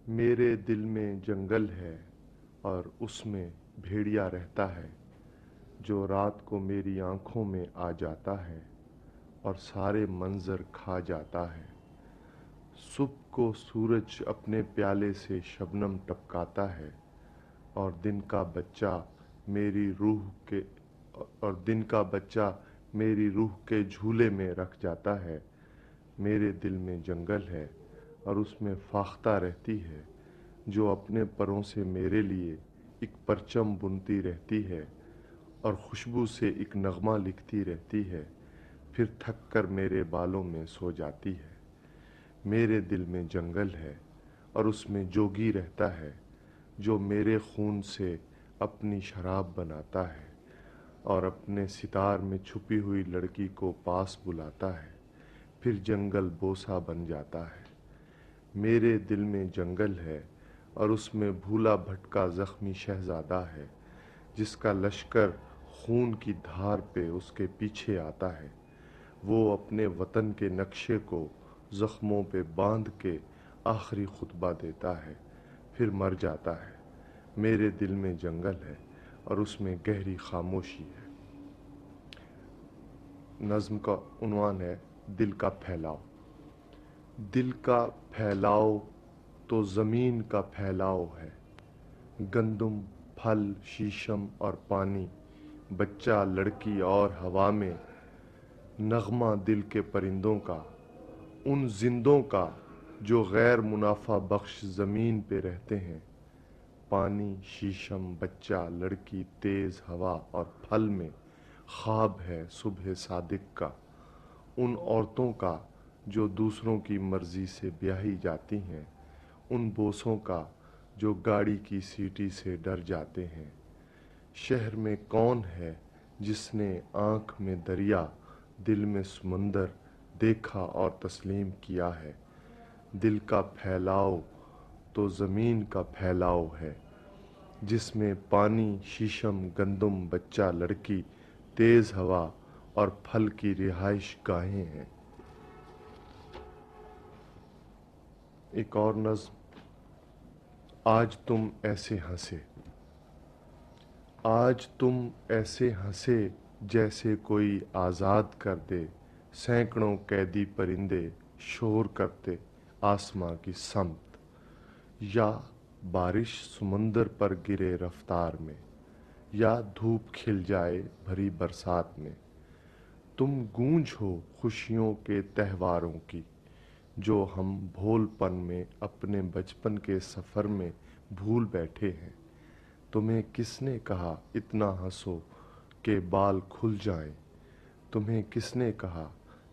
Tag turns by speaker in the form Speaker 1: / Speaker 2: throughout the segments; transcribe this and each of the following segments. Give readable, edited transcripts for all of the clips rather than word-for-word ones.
Speaker 1: میرے دل میں جنگل ہے اور اس میں بھیڑیا رہتا ہے، جو رات کو میری آنکھوں میں آ جاتا ہے اور سارے منظر کھا جاتا ہے۔ صبح کو سورج اپنے پیالے سے شبنم ٹپکاتا ہے اور دن کا بچہ میری روح کے جھولے میں رکھ جاتا ہے۔ میرے دل میں جنگل ہے اور اس میں فاختہ رہتی ہے، جو اپنے پروں سے میرے لیے ایک پرچم بنتی رہتی ہے اور خوشبو سے ایک نغمہ لکھتی رہتی ہے، پھر تھک کر میرے بالوں میں سو جاتی ہے۔ میرے دل میں جنگل ہے اور اس میں جوگی رہتا ہے، جو میرے خون سے اپنی شراب بناتا ہے اور اپنے ستار میں چھپی ہوئی لڑکی کو پاس بلاتا ہے، پھر جنگل بوسہ بن جاتا ہے۔ میرے دل میں جنگل ہے اور اس میں بھولا بھٹکا زخمی شہزادہ ہے، جس کا لشکر خون کی دھار پہ اس کے پیچھے آتا ہے۔ وہ اپنے وطن کے نقشے کو زخموں پہ باندھ کے آخری خطبہ دیتا ہے، پھر مر جاتا ہے۔ میرے دل میں جنگل ہے اور اس میں گہری خاموشی ہے۔ نظم کا عنوان ہے دل کا پھیلاؤ۔ دل کا پھیلاؤ تو زمین کا پھیلاؤ ہے، گندم، پھل، شیشم اور پانی، بچہ، لڑکی اور ہوا میں نغمہ دل کے پرندوں کا، ان زندوں کا جو غیر منافع بخش زمین پہ رہتے ہیں۔ پانی، شیشم، بچہ، لڑکی، تیز ہوا اور پھل میں خواب ہے صبح صادق کا، ان عورتوں کا جو دوسروں کی مرضی سے بیاہی جاتی ہیں، ان بوسوں کا جو گاڑی کی سیٹی سے ڈر جاتے ہیں۔ شہر میں کون ہے جس نے آنکھ میں دریا، دل میں سمندر دیکھا اور تسلیم کیا ہے؟ دل کا پھیلاؤ تو زمین کا پھیلاؤ ہے، جس میں پانی، شیشم، گندم، بچہ، لڑکی، تیز ہوا اور پھل کی رہائش گاہیں ہیں۔ ایک اور نظم، آج تم ایسے ہنسے۔ آج تم ایسے ہنسے جیسے کوئی آزاد کر دے، سینکڑوں قیدی پرندے شور کرتے آسماں کی سمت، یا بارش سمندر پر گرے رفتار میں، یا دھوپ کھل جائے بھری برسات میں۔ تم گونج ہو خوشیوں کے تہواروں کی، جو ہم بھول پن میں اپنے بچپن کے سفر میں بھول بیٹھے ہیں۔ تمہیں کس نے کہا اتنا ہنسو کہ بال کھل جائیں؟ تمہیں کس نے کہا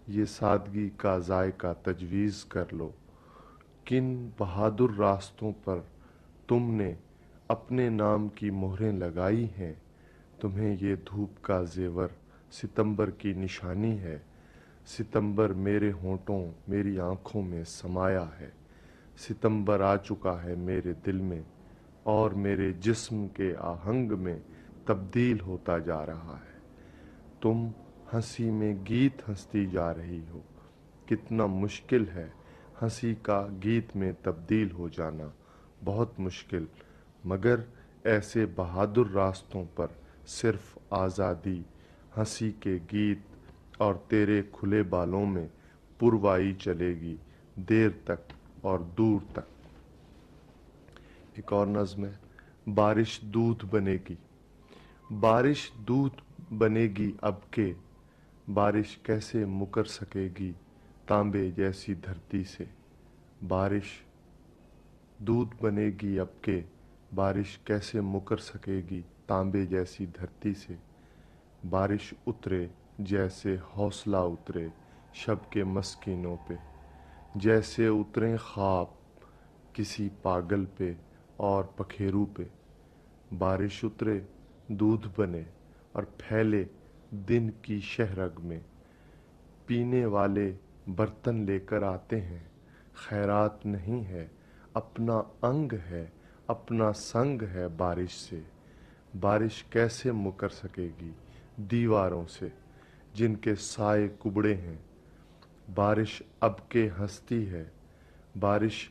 Speaker 1: یہ سادگی کا ذائقہ تجویز کر لو؟ کن بہادر راستوں پر تم نے اپنے نام کی مہریں لگائی ہیں؟ تمہیں یہ دھوپ کا زیور ستمبر کی نشانی ہے۔ ستمبر میرے ہونٹوں، میری آنکھوں میں سمایا ہے۔ ستمبر آ چکا ہے میرے دل میں اور میرے جسم کے آہنگ میں تبدیل ہوتا جا رہا ہے۔ تم ہنسی میں گیت ہنستی جا رہی ہو۔ کتنا مشکل ہے ہنسی کا گیت میں تبدیل ہو جانا، بہت مشکل، مگر ایسے بہادر راستوں پر صرف آزادی، ہنسی کے گیت اور تیرے کھلے بالوں میں پروائی چلے گی، دیر تک اور دور تک۔ ایک اور نظم ہے، بارش دودھ بنے گی۔ بارش دودھ بنے گی اب کے، بارش کیسے مکر سکے گی تانبے جیسی دھرتی سے۔ بارش دودھ بنے گی اب کے، بارش کیسے مکر سکے گی تانبے جیسی دھرتی سے۔ بارش اترے جیسے حوصلہ اترے شب کے مسکینوں پہ، جیسے اتریں خواب کسی پاگل پہ اور پکھیرو پہ۔ بارش اترے، دودھ بنے اور پھیلے دن کی شہرگ میں۔ پینے والے برتن لے کر آتے ہیں، خیرات نہیں ہے، اپنا انگ ہے، اپنا سنگ ہے بارش سے۔ بارش کیسے مکر سکے گی دیواروں سے جن کے سائے کبڑے ہیں۔ بارش اب کے ہنستی ہے، بارش